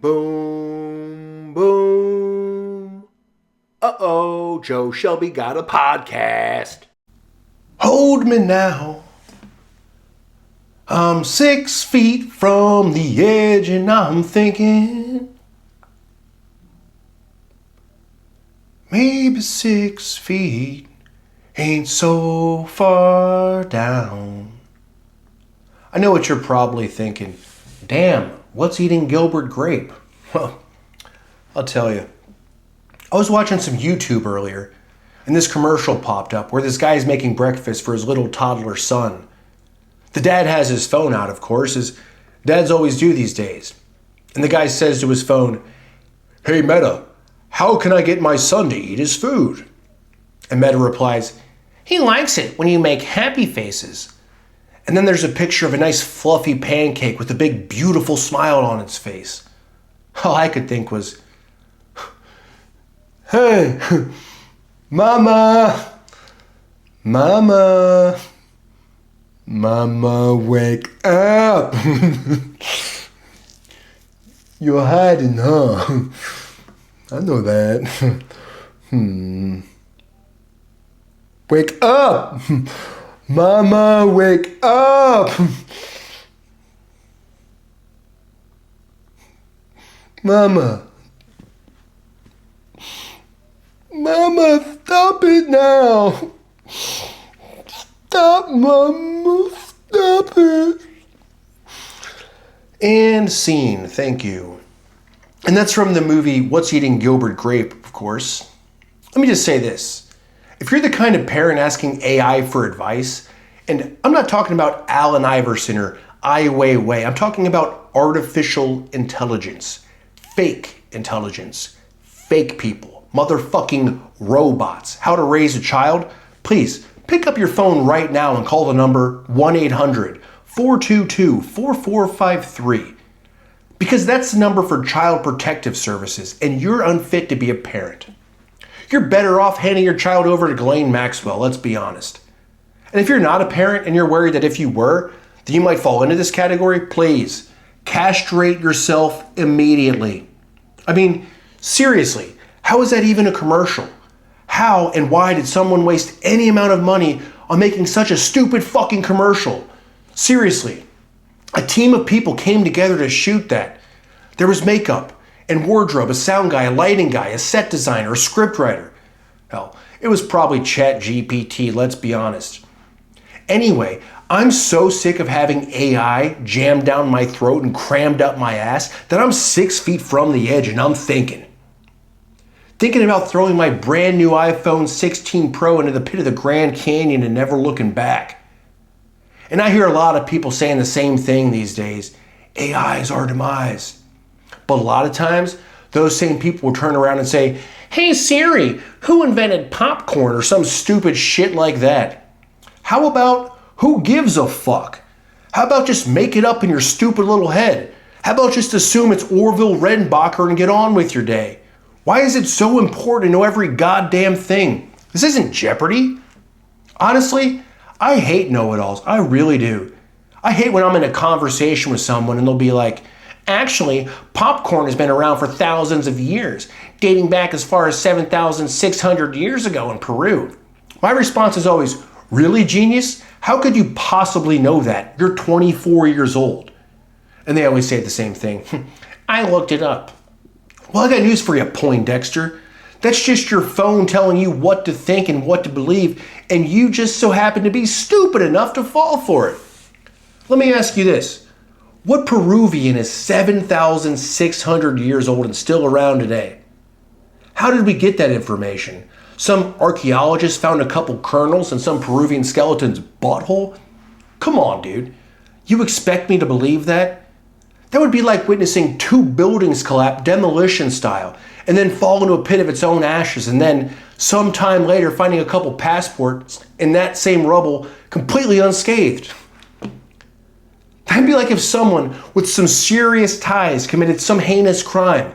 Boom, boom. Uh-oh, Joe Shelby got a podcast. Hold me now. I'm 6 feet from the edge and I'm thinking maybe 6 feet ain't so far down. I know what you're probably thinking. Damn, what's eating Gilbert Grape? Well, I'll tell you. I was watching some YouTube earlier, and this commercial popped up where this guy is making breakfast for his little toddler son. The dad has his phone out, of course, as dads always do these days. And the guy says to his phone, "Hey Meta, how can I get my son to eat his food?" And Meta replies, "He likes it when you make happy faces." And then there's a picture of a nice fluffy pancake with a big beautiful smile on its face. All I could think was, "Hey, Mama, Mama, Mama, wake up." You're hiding, huh? I know that. Wake up! Mama, wake up! Mama. Mama, stop it now. Stop, Mama, stop it. And scene, thank you. And that's from the movie What's Eating Gilbert Grape, of course. Let me just say this. If you're the kind of parent asking AI for advice, and I'm not talking about Allen Iverson or Ai Weiwei, I'm talking about artificial intelligence, fake intelligence, fake people, motherfucking robots, how to raise a child, please pick up your phone right now and call the number 1-800-422-4453. Because that's the number for Child Protective Services, and you're unfit to be a parent. You're better off handing your child over to Ghislaine Maxwell, let's be honest. And if you're not a parent and you're worried that if you were, that you might fall into this category, please, castrate yourself immediately. I mean, seriously, how is that even a commercial? How and why did someone waste any amount of money on making such a stupid fucking commercial? Seriously, a team of people came together to shoot that. There was makeup and wardrobe, a sound guy, a lighting guy, a set designer, a scriptwriter. Hell, it was probably ChatGPT, let's be honest. Anyway, I'm so sick of having AI jammed down my throat and crammed up my ass that I'm 6 feet from the edge and I'm thinking about throwing my brand new iPhone 16 Pro into the pit of the Grand Canyon and never looking back. And I hear a lot of people saying the same thing these days. AI is our demise. But a lot of times, those same people will turn around and say, "Hey Siri, who invented popcorn?" or some stupid shit like that. How about, who gives a fuck? How about just make it up in your stupid little head? How about just assume it's Orville Redenbacher and get on with your day? Why is it so important to know every goddamn thing? This isn't Jeopardy. Honestly, I hate know-it-alls. I really do. I hate when I'm in a conversation with someone and they'll be like, "Actually, popcorn has been around for thousands of years, dating back as far as 7,600 years ago in Peru." My response is always, "Really, genius? How could you possibly know that? You're 24 years old." And they always say the same thing. "I looked it up." Well, I got news for you, Poindexter. That's just your phone telling you what to think and what to believe, and you just so happen to be stupid enough to fall for it. Let me ask you this. What Peruvian is 7,600 years old and still around today? How did we get that information? Some archaeologist found a couple kernels in some Peruvian skeleton's butthole? Come on, dude. You expect me to believe that? That would be like witnessing 2 buildings collapse demolition style and then fall into a pit of its own ashes and then sometime later finding a couple passports in that same rubble completely unscathed. That'd be like if someone with some serious ties committed some heinous crime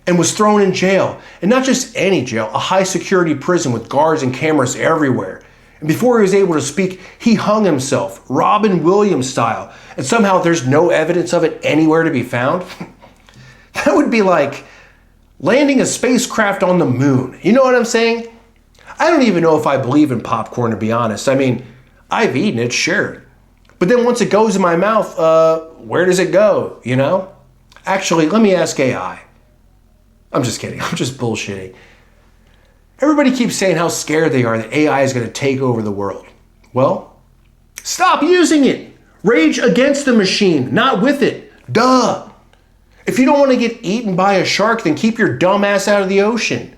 and was thrown in jail, and not just any jail, a high security prison with guards and cameras everywhere. And before he was able to speak, he hung himself, Robin Williams style, and somehow there's no evidence of it anywhere to be found. That would be like landing a spacecraft on the moon. You know what I'm saying? I don't even know if I believe in popcorn, to be honest. I mean, I've eaten it, sure. But then once it goes in my mouth, where does it go, you know? Actually, let me ask AI. I'm just kidding. I'm just bullshitting. Everybody keeps saying how scared they are that AI is going to take over the world. Well, stop using it. Rage against the machine, not with it. Duh. If you don't want to get eaten by a shark, then keep your dumb ass out of the ocean.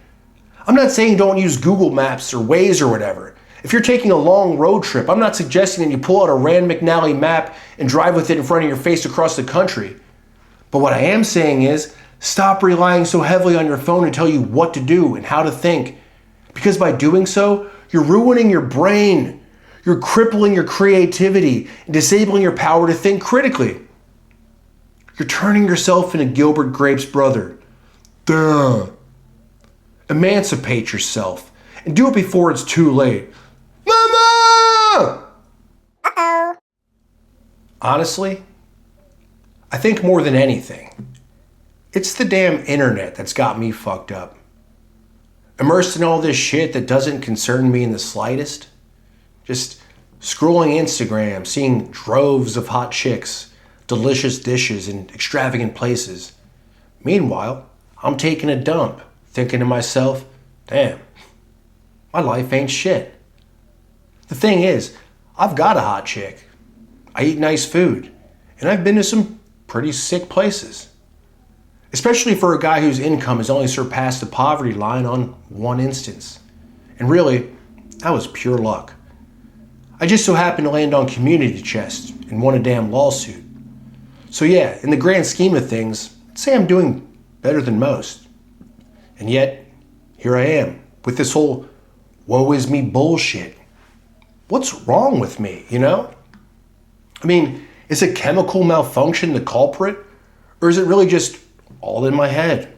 I'm not saying don't use Google Maps or Waze or whatever. If you're taking a long road trip, I'm not suggesting that you pull out a Rand McNally map and drive with it in front of your face across the country. But what I am saying is, stop relying so heavily on your phone to tell you what to do and how to think. Because by doing so, you're ruining your brain. You're crippling your creativity and disabling your power to think critically. You're turning yourself into Gilbert Grape's brother. Duh. Emancipate yourself and do it before it's too late. Mama! Uh-oh. Honestly, I think more than anything, it's the damn internet that's got me fucked up. Immersed in all this shit that doesn't concern me in the slightest. Just scrolling Instagram, seeing droves of hot chicks, delicious dishes, and extravagant places. Meanwhile, I'm taking a dump, thinking to myself, damn, my life ain't shit. The thing is, I've got a hot chick. I eat nice food, and I've been to some pretty sick places. Especially for a guy whose income has only surpassed the poverty line on one instance. And really, that was pure luck. I just so happened to land on Community Chest and won a damn lawsuit. So yeah, in the grand scheme of things, I'd say I'm doing better than most. And yet, here I am, with this whole woe is me bullshit. What's wrong with me, you know? I mean, is a chemical malfunction the culprit? Or is it really just all in my head?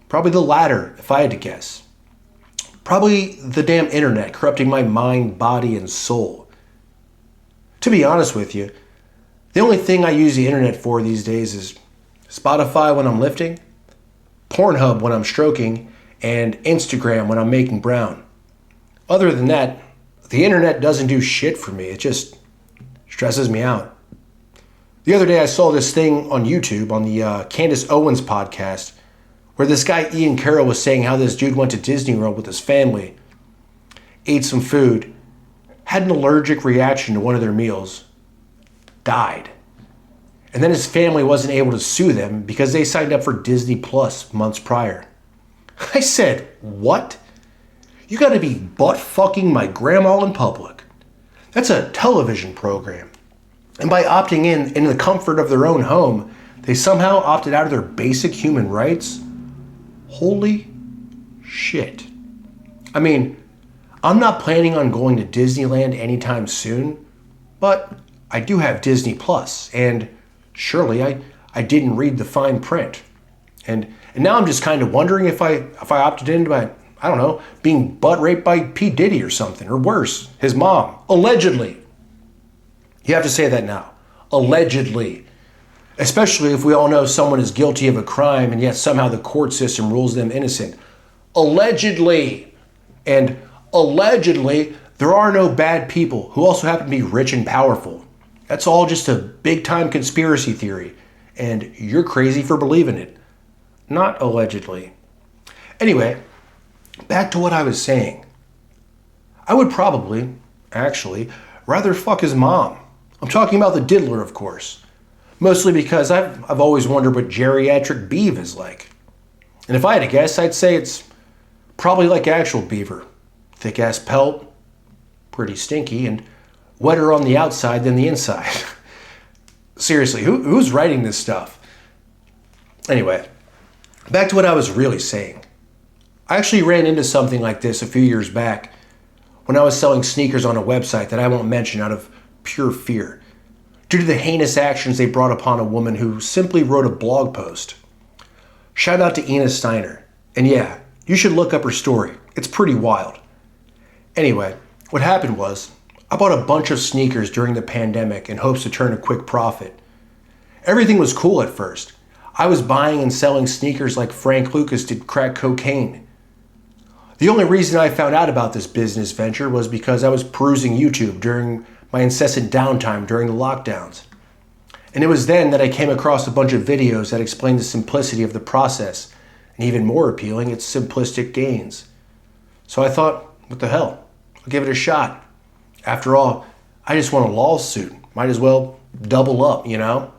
Probably the latter, if I had to guess. Probably the damn internet corrupting my mind, body, and soul. To be honest with you, the only thing I use the internet for these days is Spotify when I'm lifting, Pornhub when I'm stroking, and Instagram when I'm making brown. Other than that, the internet doesn't do shit for me. It just stresses me out. The other day I saw this thing on YouTube on the Candace Owens podcast where this guy Ian Carroll was saying how this dude went to Disney World with his family, ate some food, had an allergic reaction to one of their meals, died. And then his family wasn't able to sue them because they signed up for Disney Plus months prior. I said, what? You gotta be butt-fucking my grandma in public. That's a television program. And by opting in the comfort of their own home, they somehow opted out of their basic human rights? Holy shit. I mean, I'm not planning on going to Disneyland anytime soon, but I do have Disney Plus, and surely I didn't read the fine print. And now I'm just kind of wondering if I opted into I don't know, being butt raped by P. Diddy or something, or worse, his mom, allegedly. You have to say that now. Allegedly. Especially if we all know someone is guilty of a crime and yet somehow the court system rules them innocent. Allegedly. And allegedly, there are no bad people who also happen to be rich and powerful. That's all just a big-time conspiracy theory. And you're crazy for believing it. Not allegedly. Anyway, back to what I was saying. I would probably, actually, rather fuck his mom. I'm talking about the diddler, of course. Mostly because I've always wondered what geriatric beef is like. And if I had to guess, I'd say it's probably like actual beaver. Thick-ass pelt, pretty stinky, and wetter on the outside than the inside. Seriously, who's writing this stuff? Anyway, back to what I was really saying. I actually ran into something like this a few years back when I was selling sneakers on a website that I won't mention out of pure fear, due to the heinous actions they brought upon a woman who simply wrote a blog post. Shout out to Ina Steiner. And yeah, you should look up her story. It's pretty wild. Anyway, what happened was, I bought a bunch of sneakers during the pandemic in hopes to turn a quick profit. Everything was cool at first. I was buying and selling sneakers like Frank Lucas did crack cocaine. The only reason I found out about this business venture was because I was perusing YouTube during my incessant downtime during the lockdowns. And it was then that I came across a bunch of videos that explained the simplicity of the process, and even more appealing, its simplistic gains. So I thought, what the hell? I'll give it a shot. After all, I just won a lawsuit. Might as well double up, you know?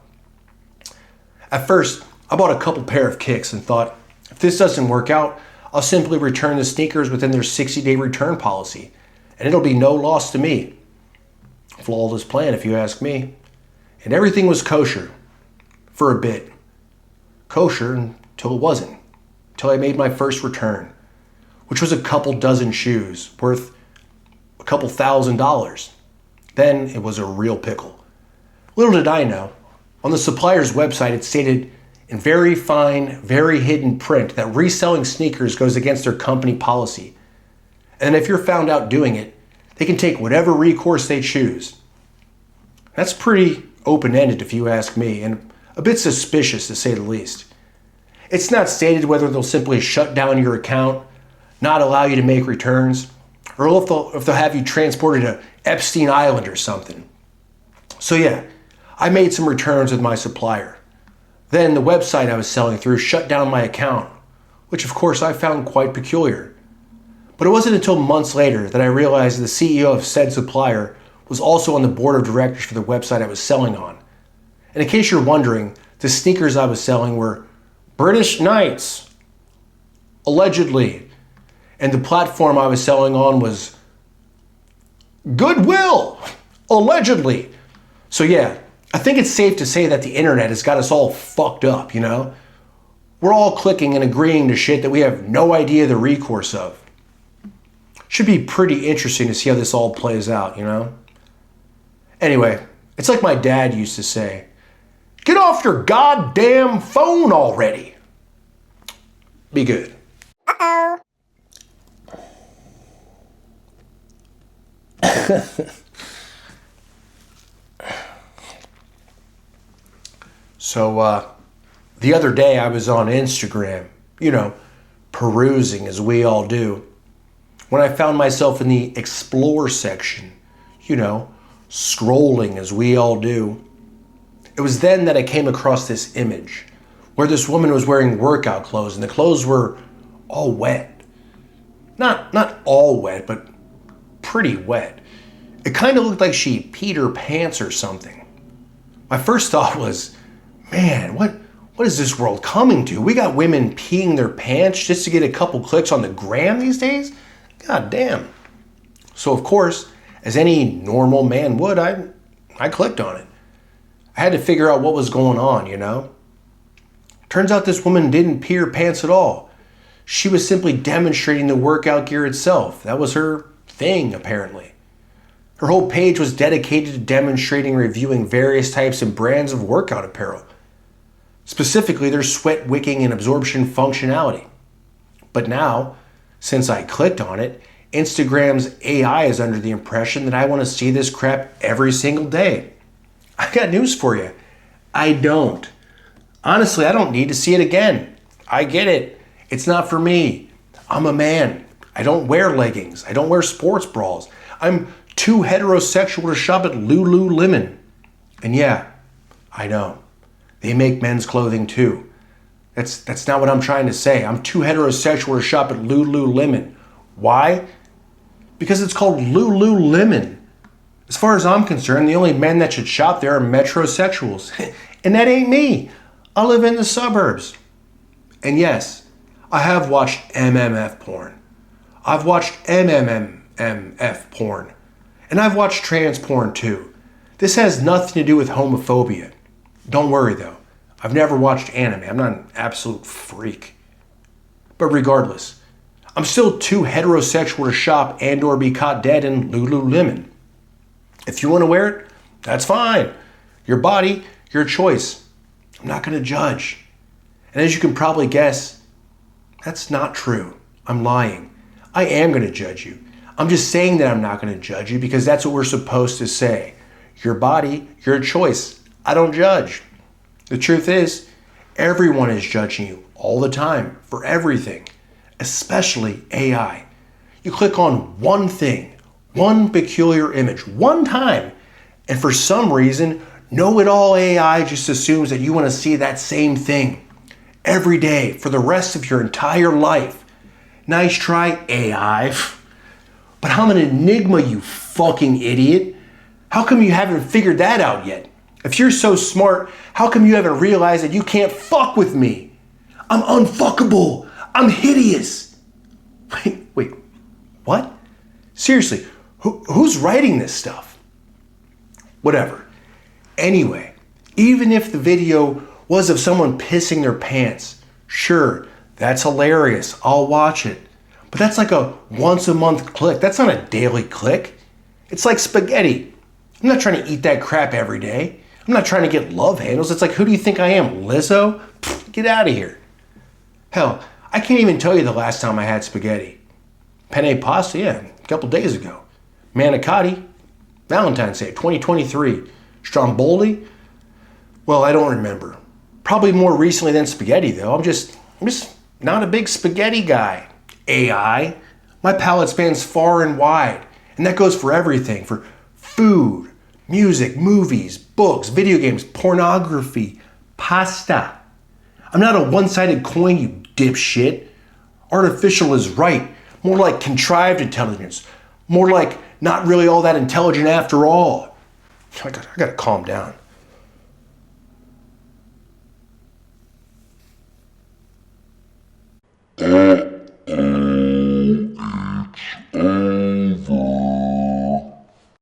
At first, I bought a couple pair of kicks and thought, if this doesn't work out, I'll simply return the sneakers within their 60-day return policy, and it'll be no loss to me. Flawless plan, if you ask me. And everything was kosher. For a bit. Kosher until it wasn't. Until I made my first return, which was a couple dozen shoes worth a couple $1,000s. Then it was a real pickle. Little did I know, on the supplier's website it stated in very fine, very hidden print that reselling sneakers goes against their company policy. And if you're found out doing it, they can take whatever recourse they choose. That's pretty open-ended if you ask me, and a bit suspicious to say the least. It's not stated whether they'll simply shut down your account, not allow you to make returns, or if they'll have you transported to Epstein Island or something. So yeah, I made some returns with my supplier. Then the website I was selling through shut down my account, which of course I found quite peculiar. But it wasn't until months later that I realized the CEO of said supplier was also on the board of directors for the website I was selling on. And in case you're wondering, the sneakers I was selling were British Knights, allegedly. And the platform I was selling on was Goodwill, allegedly. So yeah, I think it's safe to say that the internet has got us all fucked up, you know? We're all clicking and agreeing to shit that we have no idea the recourse of. Should be pretty interesting to see how this all plays out, you know? Anyway, it's like my dad used to say, get off your goddamn phone already. Be good. Uh-oh. So, the other day I was on Instagram, you know, perusing as we all do, when I found myself in the explore section, you know, scrolling as we all do. It was then that I came across this image where this woman was wearing workout clothes and the clothes were all wet. Not all wet, but pretty wet. It kind of looked like she peed her pants or something. My first thought was, man, what is this world coming to? We got women peeing their pants just to get a couple clicks on the gram these days? God damn. So of course, as any normal man would, I clicked on it. I had to figure out what was going on, you know? Turns out this woman didn't pee her pants at all. She was simply demonstrating the workout gear itself. That was her thing, apparently. Her whole page was dedicated to demonstrating and reviewing various types and brands of workout apparel. Specifically, their sweat wicking and absorption functionality. But now, since I clicked on it, Instagram's AI is under the impression that I want to see this crap every single day. I got news for you. I don't. Honestly, I don't need to see it again. I get it. It's not for me. I'm a man. I don't wear leggings. I don't wear sports bras. I'm too heterosexual to shop at Lululemon. And yeah, I know. They make men's clothing too. That's not what I'm trying to say. I'm too heterosexual to shop at Lululemon. Why? Because it's called Lululemon. As far as I'm concerned, the only men that should shop there are metrosexuals. And that ain't me. I live in the suburbs. And yes, I have watched MMF porn. I've watched MMMF porn. And I've watched trans porn too. This has nothing to do with homophobia. Don't worry though. I've never watched anime. I'm not an absolute freak. But regardless, I'm still too heterosexual to shop and or be caught dead in Lululemon. If you want to wear it, that's fine. Your body, your choice. I'm not going to judge. And as you can probably guess, that's not true. I'm lying. I am going to judge you. I'm just saying that I'm not going to judge you because that's what we're supposed to say. Your body, your choice. I don't judge. The truth is, Everyone is judging you all the time for everything, especially AI. You click on one thing, one peculiar image, one time, and for some reason, know-it-all AI just assumes that you want to see that same thing every day for the rest of your entire life. Nice try, AI. But I'm an enigma, you fucking idiot. How come you haven't figured that out yet? If you're so smart, how come you haven't realized that you can't fuck with me? I'm unfuckable. I'm hideous. Wait, what? Seriously, who's writing this stuff? Whatever. Anyway, even if the video was of someone pissing their pants, sure, that's hilarious. I'll watch it. But that's like a once a month click. That's not a daily click. It's like spaghetti. I'm not trying to eat that crap every day. I'm not trying to get love handles. It's like, who do you think I am, Lizzo? Pfft, get out of here. Hell, I can't even tell you the last time I had spaghetti. Penne pasta, yeah, a couple days ago. Manicotti, Valentine's Day, 2023. Stromboli, well, I don't remember. Probably more recently than spaghetti, though. I'm just not a big spaghetti guy. AI, my palate spans far and wide, and that goes for everything, for food, music, movies, books, video games, pornography, pasta. I'm not a one-sided coin, you dipshit. Artificial is right. More like contrived intelligence. More like not really all that intelligent after all. I gotta calm down.